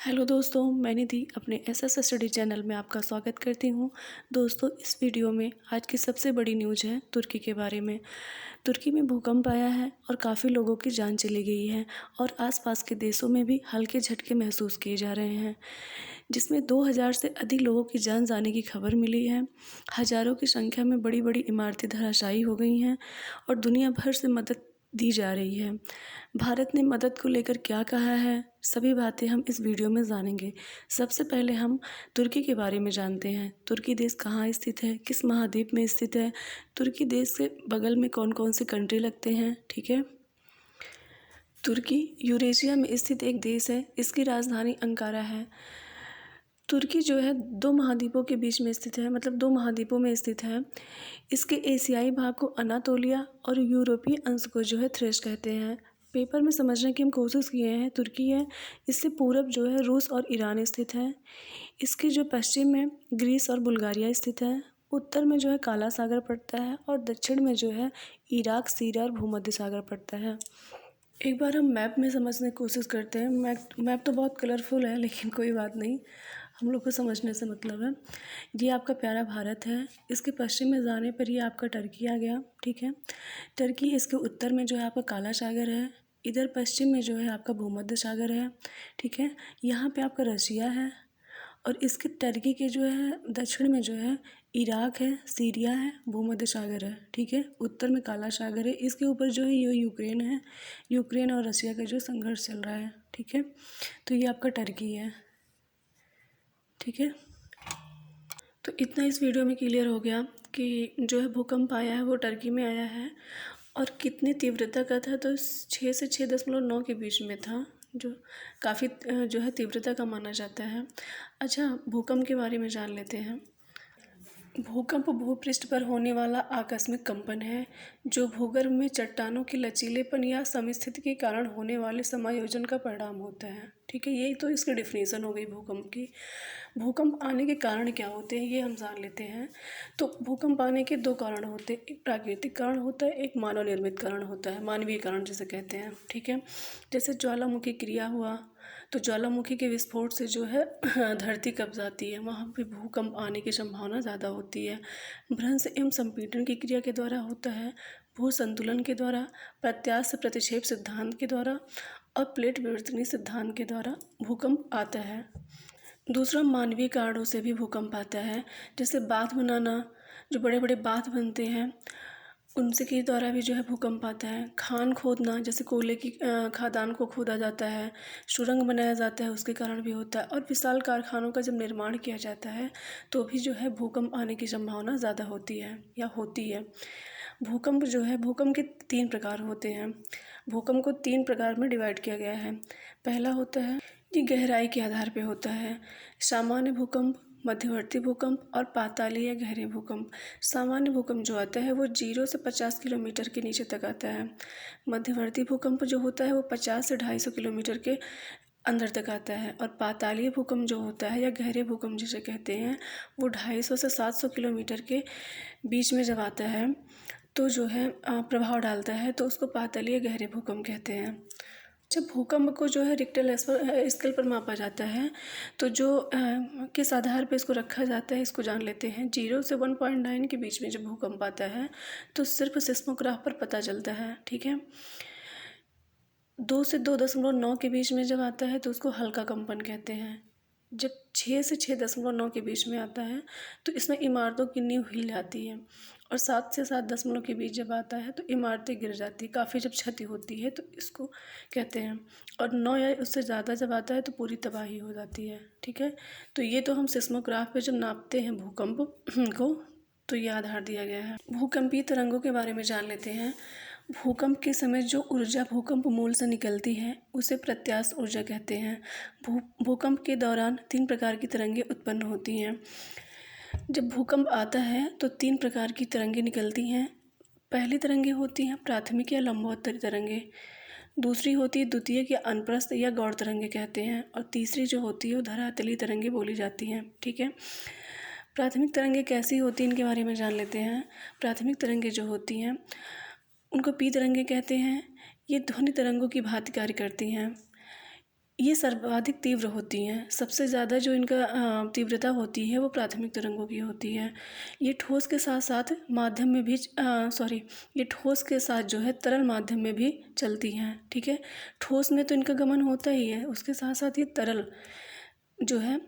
Hello दोस्तों, मैं निधि अपने एसएस स्टडी चैनल में आपका स्वागत करती हूँ। दोस्तों, इस वीडियो में आज की सबसे बड़ी न्यूज़ है तुर्की के बारे में। तुर्की में भूकंप आया है और काफ़ी लोगों की जान चली गई है और आसपास के देशों में भी हल्के झटके महसूस किए जा रहे हैं, जिसमें 2000 से अधिक लोगों की जान जाने की खबर मिली है। हज़ारों की संख्या में बड़ी बड़ी इमारतें धराशायी हो गई हैं और दुनिया भर से मदद दी जा रही है। भारत ने मदद को लेकर क्या कहा है, सभी बातें हम इस वीडियो में जानेंगे। सबसे पहले हम तुर्की के बारे में जानते हैं। तुर्की देश कहाँ स्थित है, किस महाद्वीप में स्थित है, तुर्की देश के बगल में कौन कौन से कंट्री लगते हैं। ठीक है, तुर्की यूरेशिया में स्थित एक देश है। इसकी राजधानी अंकारा है। तुर्की जो है दो महाद्वीपों के बीच में स्थित है, मतलब दो महाद्वीपों में स्थित है। इसके एशियाई भाग को अनातोलिया और यूरोपीय अंश को जो है थ्रेस कहते हैं। पेपर में समझने की हम कोशिश किए हैं। तुर्की है, इससे पूरब जो है रूस और ईरान स्थित है। इसके जो पश्चिम में ग्रीस और बुल्गारिया स्थित है। उत्तर में जो है काला सागर पड़ता है और दक्षिण में जो है इराक, सीरिया और भूमध्य सागर पड़ता है। एक बार हम मैप में समझने की कोशिश करते हैं। मैप तो बहुत कलरफुल है, लेकिन कोई बात नहीं, हम लोग को समझने से मतलब है। ये आपका प्यारा भारत है। इसके पश्चिम में जाने पर ये आपका टर्की आ गया। ठीक है, टर्की, इसके उत्तर में जो है आपका काला सागर है। इधर पश्चिम में जो है आपका भूमध्य सागर है। ठीक है, यहाँ पे आपका रसिया है और इसके टर्की के जो है दक्षिण में जो है इराक है, सीरिया है, भूमध्य सागर है। ठीक है, उत्तर में काला सागर है। इसके ऊपर जो है ये यूक्रेन है। यूक्रेन और रसिया का जो संघर्ष चल रहा है। ठीक है, तो ये आपका टर्की है। ठीक है, तो इतना इस वीडियो में क्लियर हो गया कि जो है भूकंप आया है वो टर्की में आया है और कितनी तीव्रता का था। तो 6 से 6.9 के बीच में था, जो काफ़ी जो है तीव्रता का माना जाता है। अच्छा, भूकंप के बारे में जान लेते हैं। भूकंप भूपृष्ठ पर होने वाला आकस्मिक कंपन है जो भूगर्भ में चट्टानों के लचीलेपन या समस्थिति के कारण होने वाले समायोजन का परिणाम होता है। ठीक है, यही तो इसकी डिफिनीसन हो गई भूकंप की। भूकंप आने के कारण क्या होते हैं ये हम जान लेते हैं। तो भूकंप आने के दो कारण होते हैं, एक प्राकृतिक कारण होता है, एक मानव निर्मित कारण होता है, मानवीय कारण जिसे कहते हैं। ठीक है, जैसे ज्वालामुखी क्रिया हुआ, तो ज्वालामुखी के विस्फोट से जो है धरती कँप जाती है, वहाँ पे भूकंप आने की संभावना ज़्यादा होती है। भ्रंश एवं संपीड़न की क्रिया के द्वारा होता है, भू संतुलन के द्वारा, प्रत्यास्थ प्रतिक्षेप सिद्धांत के द्वारा और प्लेट विवर्तनीय सिद्धांत के द्वारा भूकंप आता है। दूसरा, मानवीय कारणों से भी भूकंप आता है, जैसे बाँध बनाना, जो बड़े बड़े बाँध बनते हैं उनसे के द्वारा भी जो है भूकंप आता है। खान खोदना, जैसे कोयले की खदान को खोदा जाता है, सुरंग बनाया जाता है, उसके कारण भी होता है। और विशाल कारखानों का जब निर्माण किया जाता है तो भी जो है भूकंप आने की संभावना ज़्यादा होती है या होती है। भूकंप जो है, भूकंप के 3 प्रकार होते हैं। भूकंप को 3 प्रकार में डिवाइड किया गया है। पहला होता है, ये गहराई के आधार पे होता है, सामान्य भूकंप, मध्यवर्ती भूकंप और पातालीय या गहरे भूकंप। सामान्य भूकंप जो आता है वो 0 से 50 किलोमीटर के नीचे तक आता है। मध्यवर्ती भूकंप जो होता है वो 50 से 250 किलोमीटर के अंदर तक आता है। और पातालीय भूकंप जो होता है या गहरे भूकंप जिसे कहते हैं वो 250 से 700 किलोमीटर के बीच में जब आता है तो जो है प्रभाव डालता है, तो उसको पातालीय गहरे भूकंप कहते हैं। जब भूकंप को जो है रिक्टर स्केल पर मापा जाता है तो जो किस आधार पर इसको रखा जाता है इसको जान लेते हैं। 0 से 1.9 के बीच में जब भूकंप आता है तो सिर्फ सिस्मोग्राफ पर पता चलता है। ठीक है, 2 से 2.9 के बीच में जब आता है तो उसको हल्का कंपन कहते हैं। जब 6 से 6.9 के बीच में आता है तो इसमें इमारतों की नींव हिल जाती है। और 7 से 7 के बीच जब आता है तो इमारतें गिर जाती है, काफ़ी जब क्षति होती है तो इसको कहते हैं। और 9 या उससे ज़्यादा जब आता है तो पूरी तबाही हो जाती है। ठीक है, तो ये तो हम सिस्मोग्राफ पे जब नापते हैं भूकंप को तो ये आधार दिया गया है। भूकंपीय तरंगों के बारे में जान लेते हैं। भूकंप के समय जो ऊर्जा भूकंप मूल से निकलती है उसे प्रत्यास्थ ऊर्जा कहते हैं। भूकंप के दौरान 3 प्रकार की तरंगें उत्पन्न होती हैं। जब भूकंप आता है तो 3 प्रकार की तरंगें निकलती हैं। पहली तरंगें होती हैं प्राथमिक या लंबवत्तर तरंगें, दूसरी होती है द्वितीयक या अनुप्रस्थ या गौड़ तरंगें कहते हैं, और तीसरी जो होती है वो धरातलीय तरंगें बोली जाती हैं। ठीक है, प्राथमिक तरंगें कैसी होती हैं इनके बारे में जान लेते हैं। प्राथमिक तरंगें जो होती हैं उनको पी तरंगें कहते हैं। ये ध्वनि तरंगों की भांति कार्य करती हैं। ये सर्वाधिक तीव्र होती हैं। सबसे ज़्यादा जो इनका तीव्रता होती है वो प्राथमिक तरंगों की होती है। ये ठोस के साथ साथ माध्यम में भी ये ठोस के साथ जो है तरल माध्यम में भी चलती हैं। ठीक है, ठोस में तो इनका गमन होता ही है, उसके साथ साथ ये तरल जो है